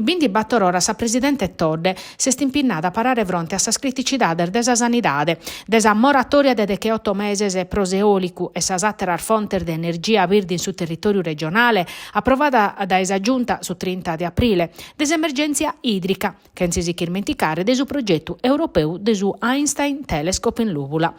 bindi battorora sa presidente Todde se stimpinada a parare fronte a sa criticitade desa sanidade, desa moratoria de che 8 meses e proseolicu e sa satterar fonter de energia virdi su territorio regionale, approvata da esa giunta su 30 di aprile, desemergenza idrica, che non si dimenticare de su progetto europeo de su Einstein Telescope in Luvula.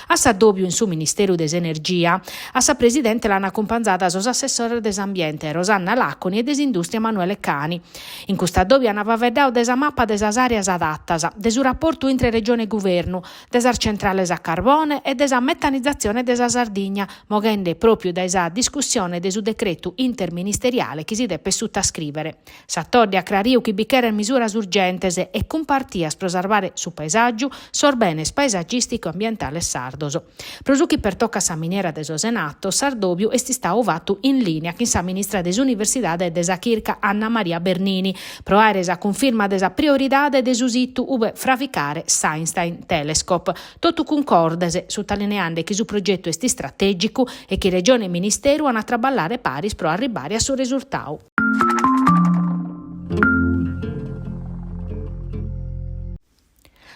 A sa doppio in su Ministero dell'Energia, a sa presidente l'hanno accompagnata sos assessore dell'ambiente Rosanna Lacconi e desindustria Emanuele Cani. In questa doppia hanno veddato desa mappa desas areas adattas, desu rapporto intre regione e governo, desar centrales a carbone e desa metanizzazione desa Sardigna, moghende proprio da esa discussione de su decreto interministeriale che si deve scrivere. Sattoddi a Clariu che bichere misure urgentes e compartia sprosalvare su paesaggio, sorbenes paesaggistico ambientale sardoso. Prosuchi per tocca sa miniera de Senato, Sardobio e sti sta ovato in linea che sa ministra des universidade desa Kirka Anna Maria Bernini, pro aeresa conferma desa prioridade de susittu ube fravicare Einstein Telescope. Tutto concordese, sottolineando che su progetto esti strategico e che regione e ministero hanno a traballare paris pro arrivare a suo risultato.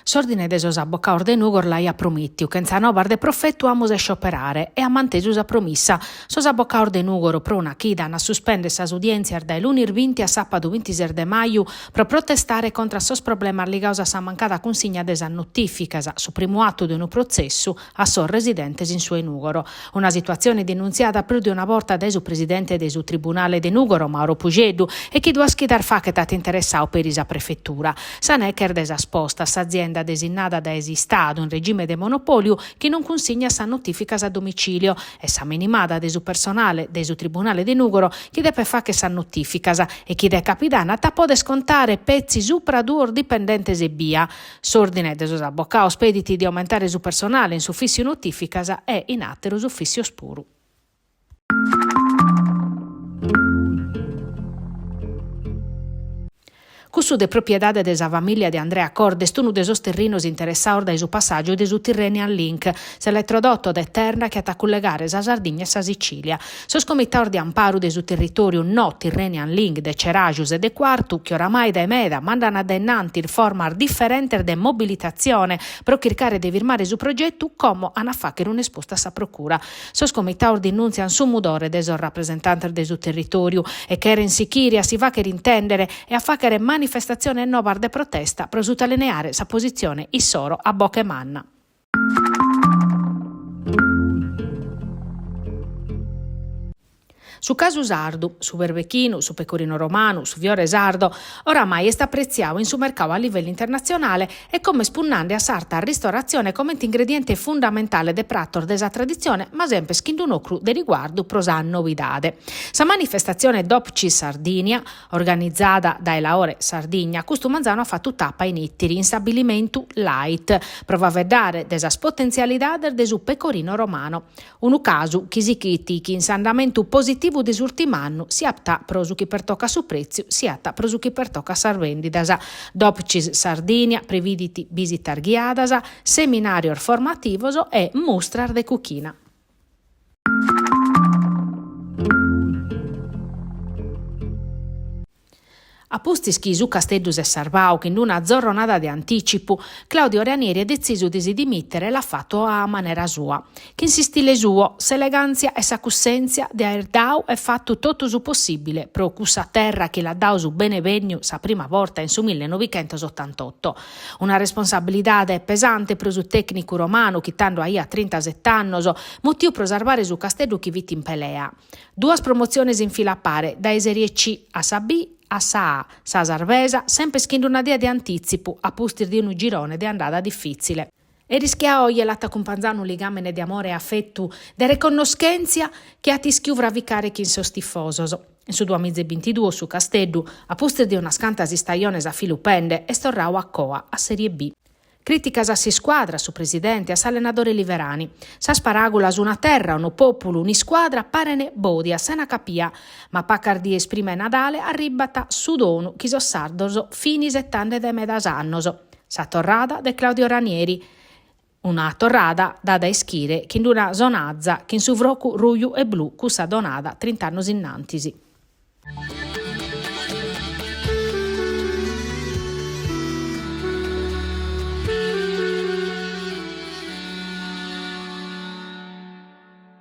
S'ordine de sos abbocaor de Nugor l'ai a promittiu, che nza nobar de profetto amos a scioperare e a mantesu sa promissa. Sos abbocaor de Nugor pro una chidan a suspende sas udienzias dai lunir 20 a sapadu 26 de maio pro protestare contra sos problemas ligaus a sa mancada consigna de sa notificas su primo atto de un processo a sos residentes in su Nugoro. Una situazione denunziata più di una volta da su presidente de su tribunale de Nugoro, Mauro Pugedu, e che dua schidar fa che tat interessau per isa prefettura. Sa necker desa sposta s'azienda designata da esistado in regime de monopolio che non consigna sa notificas a domicilio e sa minimada de su personale de su tribunale de Nugoro che deve fa che sa notificas e chi de capitana pode scontare pezzi supra duor dipendentes e via. S'ordine de sos abbocaos spediti di aumentare su personale in suffissio notificas e in attero suffissio spuru. Cussu de propriedade de sa famiglia de Andrea Cordes, unu de sos terrinos interessados dai su passaggio de su Tyrrhenian Link, s'elettrodotto de terra che a collegare sa Sardigna e sa Sicilia. Sos comitados de amparo de su territorio no Tyrrhenian Link de Ceragius e de Quartu, che oramai da emeda mandano addennanti il formar differente de mobilitazione pro cercare de firmare su progetto come hanno fatto un'esposta a sa procura. Sos comitados denunziano su mudore de sos rappresentanti de su territorio e che in Sichiria si va che intendere e a facere manifestazione no bar de protesta pro sottolineare sa posizione issoro a bocca e manna. Su casu sardu, su berbechinu, su pecorino romano, su fiore sardo, oramai è apprezzato in su mercato a livello internazionale e come spunnande a sarta ristorazione come ingrediente fondamentale de prator desa tradizione, ma sempre schinduno cru de riguardo prosa novidade. Sa manifestazione Dopci Sardinia, organizzata da Elaore Sardigna, questo manzano ha fatto tappa in ittiri in stabilimento light, prova a vedere desa potenzialità de su pecorino romano. Un caso chi si critichi in andamento positivo desultim'anno si apta prosu chi per tocca su prezio, si atta prosu chi per tocca sarvendidas. Dopcis Sardinia, previditi visitar guiadas, seminario formativos e mostrar de cucina. A postischi su Casteddus e Sarvau, che in una zorronada di anticipo, Claudio Ranieri ha deciso di si dimettere e l'ha fatto a maniera sua. Che in si stile suo, s'eleganzia e sa cussenzia di aver dau e fatto tutto su possibile, pro cussa terra che l'ha dau su bene vegno sa prima volta in su 1988. Una responsabilità pesante pro su tecnico romano, che tanto a 37 anni, motivo pro salvare su Casteddu chi viti in pelea. Due promozioni in fila a pare, da Serie C a sa B, a sa A, sa Sarvesa, sempre schindo una dia di anticipo, a postir di un girone di andata difficile. E rischia oggi l'atta companzano un legame di amore e affetto, de riconoscenza che a ti schiuvra vicare chi in sos tifosos. In su 2022 su Casteddu, a postir di una scantasi stagione a filupende, e storrau a Coa, a Serie B. Criticas a si squadra, su presidente, a s'allenatore Liverani. Sa sparagula su una terra, uno popolo, una squadra, parene bodia, se na capia. Ma Paccardi esprime Nadale, arribata su donu, chi so sardoso, fini 70 de medas annoso. Sa torrada de Claudio Ranieri. Una torrada dada ischire, chi in una zonazza, chi in su vrocu ruiu e blu, cussa donada 30 anni innantisi.